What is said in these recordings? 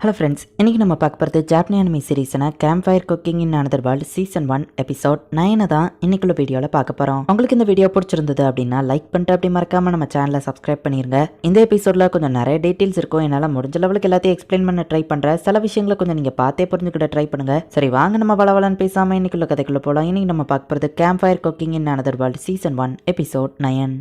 Hello friends, இன்றைக்கி நம்ம பார்க்க போகிறது ஜாப்பனீஸ் அனிமி சீரீஸான camp fire cooking in another world season 1 episode 9 தான் இன்னைக்குள்ள வீடியோவில் பார்க்க போகிறோம். உங்களுக்கு இந்த வீடியோ பிடிச்சிருந்தது அப்படின்னா லைக் பண்ணிட்டு அப்படி மறக்காம நம்ம சேனலை சப்ஸ்கிரைப் பண்ணிருங்க. இந்த எபிசோடில் கொஞ்சம் நிறைய டீட்டெயில்ஸ் இருக்கும். என்னால் முடிஞ்ச லெவலுக்கு எல்லாத்தையும் எக்ஸ்பிளைன் பண்ண ட்ரை பண்ணுறேன். சில விஷயங்களை கொஞ்சம் நீங்கள் பார்த்தே புரிஞ்சுக்கிட்ட ட்ரை பண்ணுங்க. சரி வாங்க நம்ம வளவலன்னு பேசாமல் இன்னைக்குள்ள கதைக்குள்ள போகலாம். இன்னைக்கு நம்ம பார்க்க போகிறது camp fire cooking in another world season 1 episode 9.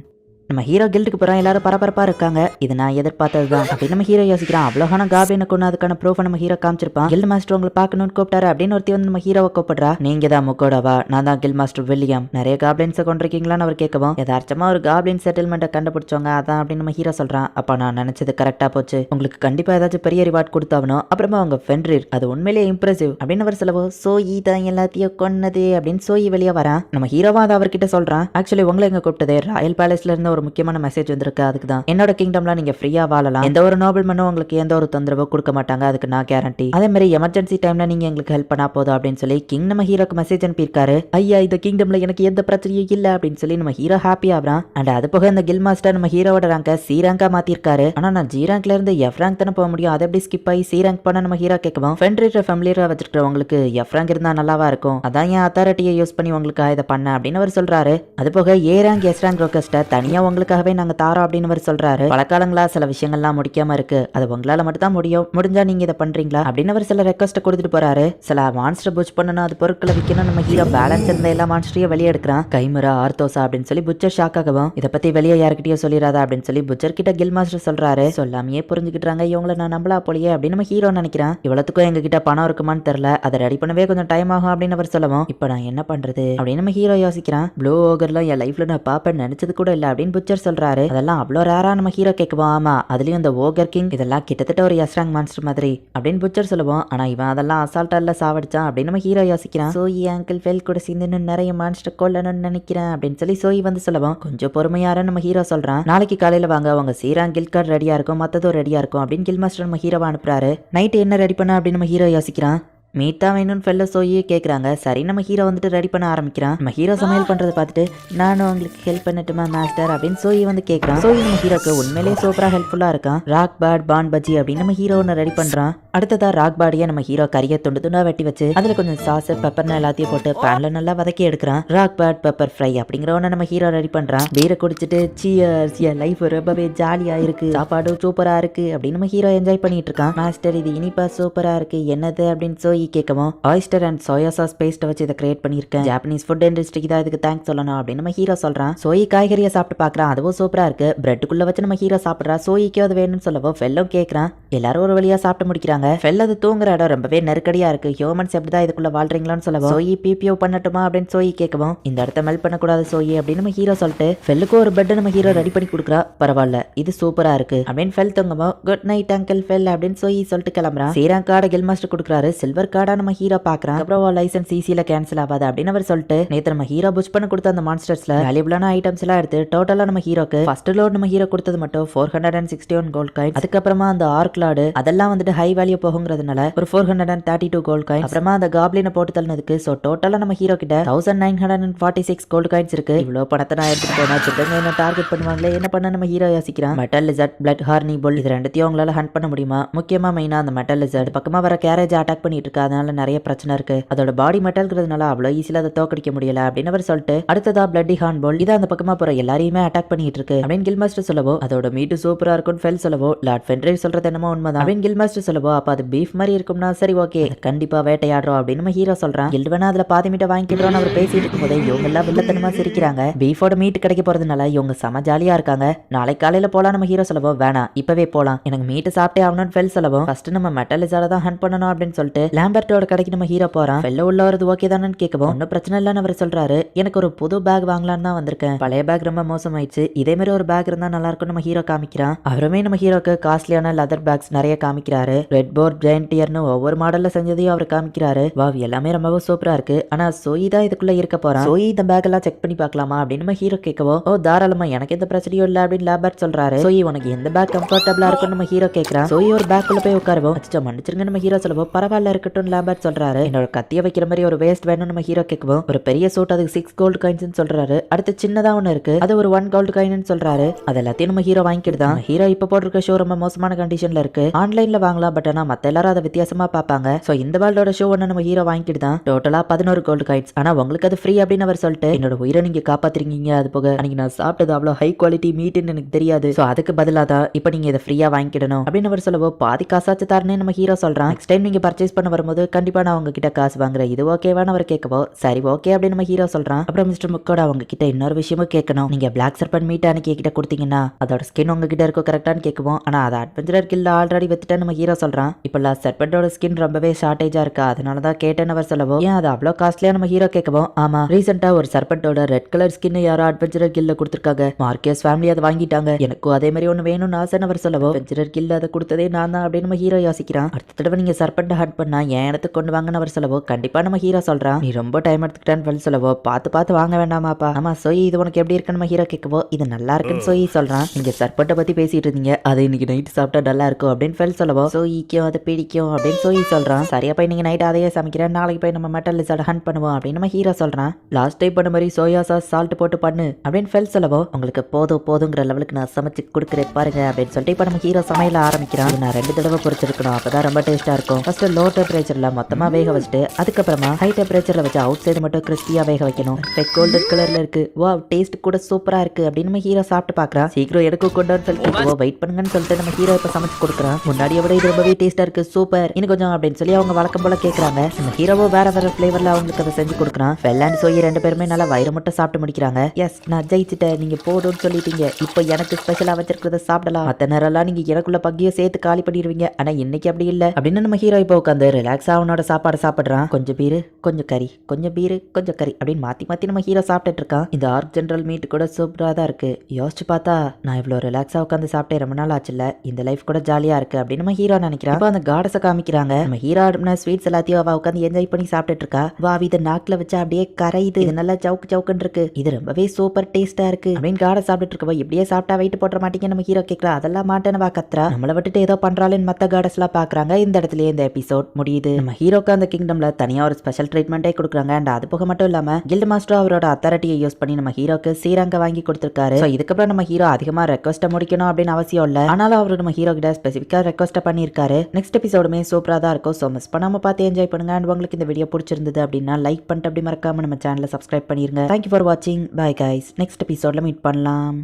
நம்ம ஹீரோ கில்டுக்கு போகிறோம். எல்லாரும் பரபரப்பாக இருக்காங்க. இது நான் எதிர்பார்த்தது தான் அப்படின்னு நம்ம ஹீரோ யோசிக்கிறான். அவ்வளோகான காப்ளினை கொண்டு அதுக்கான ப்ரூஃப் நம்ம ஹீரோ காமிச்சிருப்பான். கில்ட் மாஸ்டர் உங்களை பார்க்கணும்னு கூப்பிட்டாரு அப்படின்னு ஒருத்தி வந்து நம்ம ஹீரோவை கூப்பிடுறா. நீங்க தான் முக்கோடாவா? நான் தான் கில்ட் மாஸ்டர் வில்லியம். நிறைய காப்ளின்ஸை கொண்டிருக்கீங்களான்னு அவர் கேட்கவும், யதார்த்தமா ஒரு காப்ளின் செட்டில்மெண்ட்டை கண்டுபிடிச்சவங்க அதான் அப்படின்னு நம்ம ஹீரோ சொல்றான். அப்போ நான் நினைச்சது கரெக்டாக போச்சு. உங்களுக்கு கண்டிப்பாக ஏதாச்சும் பெரிய ரிவார்ட் கொடுத்தாவணும். அப்புறமா அவங்க ஃபென்ரிர் அது உண்மையிலேயே இம்ப்ரெசிவ் அப்படின்னு அவர் சொல்லவோ, சோயி தான் எல்லாத்தையும் கொன்னது அப்படின்னு சோயி வெளியே வரான். நம்ம ஹீரோவா அதை அவர்கிட்ட சொல்றான். ஆக்சுவலி உங்களை எங்க கூப்பிட்டது ராயல் பேலஸ்ல இருந்து ஒரு முக்கியமான மெசேஜ் வந்திருக்கு. அதுக்கு தான் என்னோட கிங்டம்ல நீங்க ஃப்ரீயா வாழலாம். எந்த ஒரு நோபல் மனும் உங்களுக்கு எந்த ஒரு தொந்தரவு கொடுக்க மாட்டாங்க. அதுக்கு நான் கேரண்டி. அதே மாதிரி எமர்ஜென்சி டைம்ல நீங்க எங்களுக்கு ஹெல்ப் பண்ணா போதும் அப்படின்னு சொல்லி கிங் நம்ம ஹீரோக்கு மெசேஜ் அனுப்பியிருக்காரு. ஐயா இந்த கிங்டம்ல எனக்கு எந்த பிரச்சனையும் இல்ல அப்படின்னு சொல்லி நம்ம ஹீரோ ஹாப்பி ஆகுறான். அண்ட் அது போக இந்த கில் மாஸ்டர் நம்ம ஹீரோவோட ரேங்க சி ரேங்கா மாத்திருக்காரு. ஆனா நான் ஜி ரேங்க்ல இருந்து எஃப் ரேங்க் தானே போக முடியும். அதை எப்படி ஸ்கிப் ஆகி சி ரேங்க் பண்ண நம்ம ஹீரோ கேட்கவும், ஃபென்ரிர் ஃபேமிலியரா வச்சிருக்கிறவங்களுக்கு எஃப் ரேங்க் இருந்தா நல்லாவா இருக்கும். அதான் என் அத்தாரிட்டியை யூஸ் பண்ணி உங்களுக்கு இதை பண்ண அப்படின்னு அவர் சொல்றாரு. அது போக ஏ ரேங்க் எஸ் ரேங்க் ரோக்கஸ்ட தனியா உங்களுக்காகவே நாங்க தாரோம் அப்படின்னு அவர் சொல்றாரு. பல காலங்களா சில விஷயங்கள்லாம் முடிக்காம இருக்கு. அது உங்களால மட்டும் தான் முடியும். முடிஞ்சா நீங்க இதை பண்றீங்களா அப்படின்னு அவர் சில ரெக்வஸ்ட் கொடுத்துட்டு போறாரு. சில மான்ஸ்டர் புஷ் பண்ணணும், அது பொருட்களை விற்கணும். நம்ம ஹீரோ பேலன்ஸ் இருந்த எல்லா மான்ஸ்டரையும் வெளியே எடுக்கிறான். கைமுறை ஆர்த்தோசா அப்படின்னு சொல்லி புச்சர் ஷாக் ஆகவும், இதை பத்தி வெளியே யாருக்கிட்டயும் சொல்லிடாதா அப்படின்னு சொல்லி புச்சர் கிட்ட கில் மாஸ்டர் சொல்றாரு. சொல்லாமையே புரிஞ்சுக்கிட்டாங்க. இவங்களை நான் நம்பலா போலியே அப்படின்னு நம்ம ஹீரோ நினைக்கிறான். இவ்வளவுக்கும் எங்க கிட்ட பணம் இருக்குமான்னு தெரியல. அதை ரெடி பண்ணவே கொஞ்சம் டைம் ஆகும் அப்படின்னு அவர் சொல்லவும், இப்ப நான் என்ன பண்றது அப்படின்னு நம்ம ஹீரோ யோசிக்கிறான். ப்ளூ ஓகர்லாம் என் லைஃப்ல நான் பாப்பேன் நினைச்சது கூட இல்ல அப்படின்னு புச்சர் சொல்றாரு. அதெல்லாம் அவ்வளோ ரேரா நம்ம ஹீரோ கேட்குவோம். ஆமா அதுலயும் இந்த ஓகர் கிங் இதெல்லாம் கிட்டத்தட்ட ஒரு எஸ்ராங் மான்ஸ்டர் மாதிரி அப்படின்னு புச்சர் சொல்லுவோம். ஆனா இவன் அதெல்லாம் அசால்ட்டா இல்ல சாவடிச்சான் அப்படின்னு நம்ம ஹீரோ யோசிக்கிறான். சோயி அங்கிள் ஃபெல் கூட சேர்ந்து நிறைய மான்ஸ்டர் கொல்லணும்னு நினைக்கிறேன் அப்படின்னு சொல்லி சோயி வந்து சொல்லுவோம். கொஞ்சம் பொறுமையார நம்ம ஹீரோ சொல்றான். நாளைக்கு காலையில வாங்க, அவங்க சீராங் கில் கார்டு ரெடியா இருக்கும், மத்ததும் ரெடியா இருக்கும் அப்படின்னு கில் மாஸ்டர் நம்ம ஹீரோவை அனுப்புறாரு. நைட்டு என்ன ரெடி பண்ண அப்படின்னு நம்ம ஹீரோ யோசிக்கிறான். மீட்டா வேணும்னு ஃபெல்ல சோயே கேட்குறாங்க. சரி நம்ம ஹீரோ வந்துட்டு ரெடி பண்ண ஆரம்பிக்கிறான். நம்ம ஹீரோ சமையல் பண்ணுறதை பார்த்துட்டு நானும் உங்களுக்கு ஹெல்ப் பண்ணட்டுமா மாஸ்டர் அப்படின்னு சோயி வந்து கேட்குறான். சோயி நம்ம ஹீரோக்கு உண்மையிலேயே சூப்பராக ஹெல்ப்ஃபுல்லாக இருக்கான். ராக் பேட் பான் பஜ்ஜி அப்படின்னு நம்ம ஹீரோ ஒன்று ரெடி பண்ணுறான். அடுத்ததா ராக் பாடியை நம்ம ஹீரோ கறியை துண்டு துண்டா வெட்டி வச்சு அதில் கொஞ்சம் சாஸ் பெப்பர்னு எல்லாத்தையும் போட்டு பேன்ல நல்லா வதக்கி எடுக்கிறான். ராக் பேட் பெப்பர் ஃப்ரை அப்படிங்கிற ஒன்று நம்ம ஹீரோ ரெடி பண்ணுறான். பீரை குடிச்சிட்டு சியர்ஸ் என் லைஃப் ரொம்பவே ஜாலியாக இருக்கு, சாப்பாடு சூப்பராக இருக்கு அப்படின்னு நம்ம ஹீரோ என்ஜாய் பண்ணிட்டு இருக்கான். மாஸ்டர் இது இனிப்பா சூப்பராக இருக்கு என்னது அப்படின்னு சோயி கேட்கவும், ஆயிஸ்டர் அண்ட் சோயா சாஸ் பேஸ்ட்டை வச்சு இதை கிரியேட் பண்ணியிருக்கேன். ஜாப்பனீஸ் ஃபுட் இண்டஸ்ட்ரிக்கு தான் இதுக்கு தேங்க்ஸ் சொல்லணும் அப்படின்னு நம்ம ஹீரோ சொல்றான். சோயி காய்கறியை சாப்பிட்டு பார்க்கறான். அதுவும் சூப்பரா இருக்கு. பிரெட்டுக்குள்ள வச்சு நம்ம ஹீரோ சாப்பிட்றா. சோயிக்கு அது வேணும்னு சொல்லவும் ஃபெல்லும் கேட்கறான். எல்லாரும் ஒரு வழியா சாப்பிட்டு முடிக்கிறாங்க. ஃபெல் அது தூங்குற இடம் ரொம்பவே நெருக்கடியா இருக்கு. ஹியூமன்ஸ் எப்படிதான் இதுக்குள்ள வாழ்றீங்களான்னு சொல்லவும், சோயி பிபிஓ பண்ணட்டுமா அப்படின்னு சோயி கேட்கவும், இந்த இடத்த மெல்ட் பண்ணக்கூடாது சோயி அப்படின்னு நம்ம ஹீரோ சொல்லிட்டு ஃபெல்லுக்கு ஒரு பெட் நம்ம ஹீரோ ரெடி பண்ணி கொடுக்குறா. பரவாயில்ல இது சூப்பரா இருக்கு அப்படின்னு ஃபெல் தூங்கவும், குட் நைட் அங்கிள் ஃபெல் அப்படின்னு சோயி சொல்லிட்டு கிளம்புறான். சீராங் கார்டை கில் மாஸ்டர் கொடுக்குறாரு. சில்வர் கார்டா நம்ம ஹீரோ பாக்குறான். அப்புறம் லைசன்ஸ் ஈஸியில கேன்சல் ஆகாது அப்படின்னு அவர் சொல்லிட்டு, நேத்து நம்ம ஹீரோ புஷ் பண்ண கொடுத்த அந்த மான்ஸ்டர்ஸ்ல வேல்யூபிளான ஐட்டம்ஸ் எல்லாம் எடுத்து டோட்டலா நம்ம ஹீரோக்கு ஃபர்ஸ்ட் லோட் நம்ம ஹீரோ கொடுத்தது மட்டும் 461 கோல்ட் காயின். அதுக்கப்புறமா அந்த ஆர்க் லார்டு அதெல்லாம் வந்துட்டு ஹை வேல்யூ போகுங்கிறதுனால ஒரு 432 கோல்ட் காயின். அப்புறமா அந்த காப்ளினை போட்டு தள்ளினதுக்கு சோ டோட்டலா நம்ம ஹீரோ கிட்ட 1946 கோல்ட் காயின்ஸ் இருக்கு. இவ்வளவு பணத்தை நான் எடுத்துட்டு போனா சித்தங்க என்ன டார்கெட் பண்ணுவாங்களே, என்ன பண்ண நம்ம ஹீரோ யோசிக்கிறான். மெட்டல் லிசர்ட் பிளட் ஹார்னி புல் இது ரெண்டுத்தையும் உங்களால ஹண்ட் பண்ண முடியுமா? முக்கியமா மெயினா அந்த மெட்டல் லிசர்ட் பக்கமா வர கேரேஜ் அட்டாக் பண்ணிட்டு இருக்கு. அதனால நிறைய பிரச்சனை இருக்கு. அதோட பாடி மெட்டல்ங்கிறதுனால அவ்வளோ ஈஸியில் அதை தோக்கடிக்க முடியல அப்படின்னு அவர் சொல்லிட்டு, அடுத்ததா பிளட்டி ஹார்ன் போல் இது அந்த பக்கமா போற எல்லாரையுமே அட்டாக் பண்ணிட்டு இருக்கு அப்படின்னு கில் மாஸ்டர் சொல்லவோ, அதோட மீட்டு சூப்பரா இருக்கும் ஃபெல் சொல்லவோ, லார்ட் ஃபென்ரிர் சொல்றது என்னமோ உண்மைதான் அப்படின்னு கில் மாஸ்டர் சொல்லவோ, அப்ப அது பீஃப் மாதிரி இருக்கும்னா சரி ஓகே கண்டிப்பா வேட்டையாடுறோம் அப்படின்னு நம்ம ஹீரோ சொல்றான். கில்ட் வேணா அதுல பாதி மீட்டை வாங்கிக்கிறோம்னு அவர் பேசிட்டு இருக்கும் போதே இவங்க எல்லாம் வில்லத்தனமா சிரிக்கிறாங்க. பீஃபோட மீட் கிடைக்க போறதுனால இவங்க செம ஜாலியா இருக்காங்க. நாளை காலையில போலாம் நம்ம ஹீரோ சொல்லவோ, வேணாம் இப்பவே போலாம் எனக்கு மீட்டு சாப்பிட்டே ஆகணும்னு ஃபெல் சொல்லவோ, ஃபர்ஸ்ட் நம்ம மெட்டல் லிசார்ட தான் ஹண்ட் பண்ணணும் அப்படின்னு சொல்லிட்டு லாம்பர்ட்டோட கடைக்கு நம்ம ஹீரோ போறான். ஃபெல்ல உள்ள வரது ஓகே தானு கேட்கவும், ஒன்னும் பிரச்சனை இல்லன்னு அவர் சொல்றாரு. எனக்கு ஒரு புது பேக் வாங்கலான்னு தான் வந்திருக்கேன். பழைய பேக் ரொம்ப மோசமாயிடுச்சு. இதே மாதிரி ஒரு பேக் இருந்தா நல்லா இருக்கும் நம்ம ஹீரோ காமிக்கிறான். அவருமே நம்ம ஹீரோக்கு காஸ்ட்லியான லெதர் பேக்ஸ் நிறைய காமிக்கிறாரு. ரெட் போர்ட் ஜெயண்டியர்னு ஒவ்வொரு மாடல்ல செஞ்சதையும் அவர் காமிக்கிறாரு. வாவ் எல்லாமே ரொம்ப சூப்பரா இருக்கு. ஆனா சோயி தான் இதுக்குள்ள இருக்க போறான். சோயி இந்த பேக் எல்லாம் செக் பண்ணி பார்க்கலாமா அப்படின்னு நம்ம ஹீரோ கேட்கவோ, ஓ தாராளமா எனக்கு எந்த பிரச்சனையும் இல்ல அப்படின்னு லேபர்ட் சொல்றாரு. சோயி உனக்கு எந்த பேக் கம்ஃபர்டபுளா இருக்கும் நம்ம ஹீரோ கேட்கறான். சோயி ஒரு பேக் உள்ள போய் உட்காரவோ, அச்சா மன்னிச்சிருங்க நம்ம ஹீரோ சொல்லவோ, பரவாயில்ல இருக்கட்டும் இருக்கட்டும் லாம்பர்ட் சொல்றாரு. என்னோட கத்திய வைக்கிற மாதிரி ஒரு வேஸ்ட் வேணும் நம்ம ஹீரோ கேட்கவும் ஒரு பெரிய சூட் அதுக்கு 6 கோல்டு காயின்ஸ் சொல்றாரு. அடுத்து சின்னதா ஒண்ணு இருக்கு அது ஒரு 1 கோல்டு காயின் சொல்றாரு. அது எல்லாத்தையும் நம்ம ஹீரோ வாங்கிடுதான். ஹீரோ இப்ப போட்டிருக்க ஷோ ரொம்ப மோசமான கண்டிஷன்ல இருக்கு. ஆன்லைன்ல வாங்கலாம் பட் ஆனா மத்த எல்லாரும் அதை வித்தியாசமா பாப்பாங்க. சோ இந்த வேர்ல்டோட ஷோ ஒன்னு நம்ம ஹீரோ வாங்கிடுதான். டோட்டலா 11 கோல்டு காயின்ஸ். ஆனா உங்களுக்கு அது ஃப்ரீ அப்படின்னு அவர் சொல்லிட்டு என்னோட உயிரை நீங்க காப்பாத்துறீங்க. அது போக அன்னைக்கு நான் சாப்பிட்டது அவ்வளவு ஹை குவாலிட்டி மீட்னு எனக்கு தெரியாது. சோ அதுக்கு பதிலா தான் இப்ப நீங்க இதை ஃப்ரீயா வாங்கிடணும் அப்படின்னு அவர் சொல்லவோ பாதி காசாச்சு தரேன்னு நம்ம ஹீரோ சொல்றான். நெக்ஸ்ட் டைம் நீங்க பர்ச்சேஸ் பண்ண வரும்போது கண்டிப்பா நான் உங்ககிட்ட காசு வாங்குறேன். இது ஓகேவான்னு அவர் கேட்கவோ சரி ஓகே அப்படின்னு நம்ம ஹீரோ சொல்றான். அப்புறம் மிஸ்டர் முக்கோட அவங்க கிட்ட இன்னொரு விஷயமும் கேட்கணும். நீங்க பிளாக் சர்பன் மீட் அன்னைக்கு கிட்ட கொடுத்தீங்கன்னா அதோட ஸ்கின் உங்ககிட்ட இருக்கும் கரெக்டான்னு கேட்குவோம். ஆனா அதை அட்வென்ச்சரர் கில்ல ஆல்ரெடி வித்துட்டேன்னு நம்ம ஹீரோ சொல்றான். இப்பெல்லாம் சர்பண்டோட ஸ்கின் ரொம்பவே ஷார்டேஜா இருக்கா அதனாலதான் கேட்டேன்னு அவர் சொல்லவோ ஏன் அது அவ்வளவு காஸ்ட்லியா நம்ம ஹீரோ கேட்கவும் ஆமா ரீசெண்டா ஒரு சர்பண்டோட ரெட் கலர் ஸ்கின் யாரோ அட்வென்ச்சரர் கில்ல கொடுத்துருக்காங்க. மார்க்கஸ் ஃபேமிலி அதை வாங்கிட்டாங்க. எனக்கும் அதே மாதிரி ஒன்று வேணும்னு ஆசைன்னு அவர் சொல்லவோ அட்வென்ச்சரர் கில்ல அதை கொடுத்ததே நான் தான் அப்படின்னு நம்ம ஹீரோ யோசிக்கிறான். அடுத்த தடவை நீங்க சர்பண்ட் ஹட் பண்ணா என் இடத்துக்கு கொண்டு வாங்கன்னு அவர் சொல்லவோ கண்டிப்பா நம்ம ஹீரோ சொல்றான். நீ ரொம்ப டைம் எடுத்துக்கிட்டான்னு சொல்லவோ பார்த்து வாங்க வேண்டாமாப்பா. ஆமா சோயி இது உனக்கு எப்படி இருக்குன்னு நம்ம ஹீரோ கேட்கவோ இது நல்லா இருக்குன்னு சோயி சொல்றான். நீங்க சர்பட்டை பத்தி பேசிட்டு இருந்தீங்க அதை இன்னைக்கு நைட் சாப்பிட்டா நல்லா இருக்கும் அப்படின்னு ஃபெல் சொல்லவோ சோயிக்கும் அதை பிடிக்கும் அப்படின்னு சோயி சொல்றான். சரியா போய் நீங்க நைட் அதையே சமைக்கிறேன் நாளைக்கு போய் நம்ம மெட்டல் லிசர்ட் ஹண்ட் பண்ணுவோம் அப்படின்னு நம்ம ஹீரோ சொல்றான். லாஸ்ட் டைம் பண்ண மாதிரி சோயா சாஸ் சால்ட் போட்டு பண்ணு அப்படின்னு ஃபெல் சொல்லவோ உங்களுக்கு போதுங்கிற லெவலுக்கு நான் சமைச்சு கொடுக்குறேன் பாருங்க அப்படின்னு சொல்லிட்டு இப்ப நம்ம ஹீரோ சமையல ஆரம்பிக்கிறான். நான் 2 தடவை பொரிச்சிருக்கணும் அப்பதான் ரொம்ப டேஸ்டா இருக்கும். ஃபர்ஸ்ட் லோ டெம்பரேச்சர்ல மொத்தமா வேக வச்சுட்டு அதுக்கப்புறமா ஹை டெம்பரேச்சர்ல வச்சு அவுட் சைடு மட்டும் கிறிஸ்பியா வேக வைக்கணும். கோல்டன் கலர்ல இருக்கு வாவ் டேஸ்ட் கூட சூப்பரா இருக்கு அப்படின்னு நம்ம ஹீரோ சாப்பிட்டு பாக்குறான். சீக்கிரம் எடுக்க கொண்டான்னு சொல்லிட்டு வெயிட் பண்ணுங்கன்னு சொல்லிட்டு நம்ம ஹீரோ இப்ப சமைச்சு கொடுக்குறான். முன்னாடியை விட இது ரொம்பவே டேஸ்டா இருக்கு சூப்பர் இன்னும் கொஞ்சம் அப்படின்னு சொல்லி அவங்க வழக்கம் போல கேட்கறாங்க. நம்ம ஹீரோவோ வேற ஃபிளேவர்ல அவங்களுக்கு அதை செஞ்சு கொடுக்குறான். வெள்ளாண்டு சோயி 2 பேருமே நல்லா வயிறு மட்டும் சாப்பிட்டு முடிக்கிறாங்க. எஸ் நான் ஜெயிச்சுட்டேன் நீங்க போடுன்னு சொல்லிட்டீங்க. இப்போ எனக்கு ஸ்பெஷலா வச்சிருக்கிறத சாப்பிடலாம். மத்த நேரம்லாம் நீங்க எனக்குள்ள பக்கிய சேர்த்து காலி பண்ணிடுவீங்க. ஆனா இன்னைக்கு அப்படி இல்ல அப்படின்னு நம்ம ஹீரோ இப்போ உட்காந்து ரிலாக்ஸா அவனோட சாப்பாடு சாப்பிடுறான். கொஞ்சம் பீரு கொஞ்சம் கறி கொஞ்சம் பீரு கொஞ்சம் கறி அப்படின்னு மாத்தி நம்ம ஹீரோ சாப்பிட்டுட்டு இருக்கான். இந்த ஆர்க் ஜெனரல் மீட் கூட சூப்பரா தான் இருக்கு. யோசிச்சு பார்த்தா நான் இவ்வளவு ரிலாக்ஸா உட்காந்து சாப்பிட்டே ரொம்ப நாள் ஆச்சுல்ல. இந்த லைஃப் கூட ஜாலியா இருக்கு அப்படின்னு நம்ம ஹீரோ நினைக்கிறான். இப்போ அந்த காடஸை காமிக்கிறாங்க. நம்ம ஹீரோ ஸ்வீட்ஸ் எல்லாத்தையும் அவ உட்காந்து என்ஜாய் பண்ணி சாப்பிட்டுட்டு இருக்கா. வா இதை நாக்குல வச்சா அப்படியே கரையுது. இது நல்லா சவுக்குன்னு இருக்கு. இது ரொம்பவே சூப்பர் டேஸ்டா இருக்கு அப்படின்னு காடை சாப்பிட்டு இருக்கவா இப்படியே சாப்பிட்டா வெயிட் போட்டுற மாட்டீங்க நம்ம ஹீரோ கேட்கறா. அதெல்லாம் மாட்டேன்னு வா கத்துறா. நம்மளை விட்டுட்டு ஏதோ பண்றாளுன்னு மத்த காடஸ் எல்லாம் பாக்குறாங்க. இந்த இடத்துல இந்த எபிசோட் முடியுது. நம்ம ஹீரோக்கு அந்த கிங்டம்ல தனியா ஒரு ஸ்பெஷல் ட்ரீட்மெண்டே கொடுக்குறாங்க. அண்ட் அது போக மட்டும் இல்லாம கில்ட் மாஸ்டர் அவரோட அத்தாரிட்டியை யூஸ் பண்ணி நம்ம ஹீரோக்கு சீரங்க வாங்கி கொடுத்திருக்காரு. இதுக்கப்புறம் நம்ம ஹீரோ அதிகமா ரெக்வஸ்ட் முடிக்கணும் அப்படின்னு அவசியம் இல்ல. ஆனாலும் அவரு நம்ம ஹீரோ கிட்ட ஸ்பெசிஃபிக்கா ரெக்வஸ்ட் பண்ணிருக்காரு. நெக்ஸ்ட் எபிசோடுமே சூப்பரா தான் இருக்கும். சோ மிஸ் பண்ணாம பார்த்து என்ஜாய் பண்ணுங்க. அண்ட் உங்களுக்கு இந்த வீடியோ பிடிச்சிருந்தது அப்படின்னா லைக் பண்ணிட்டு அப்படி மறக்காம நம்ம சேனலை சப்ஸ்கிரைப் பண்ணிருங்க. தேங்க்யூ ஃபார் வாட்சிங். Bye guys. நெக்ஸ்ட் எபிசோட்ல மீட் பண்ணலாம்.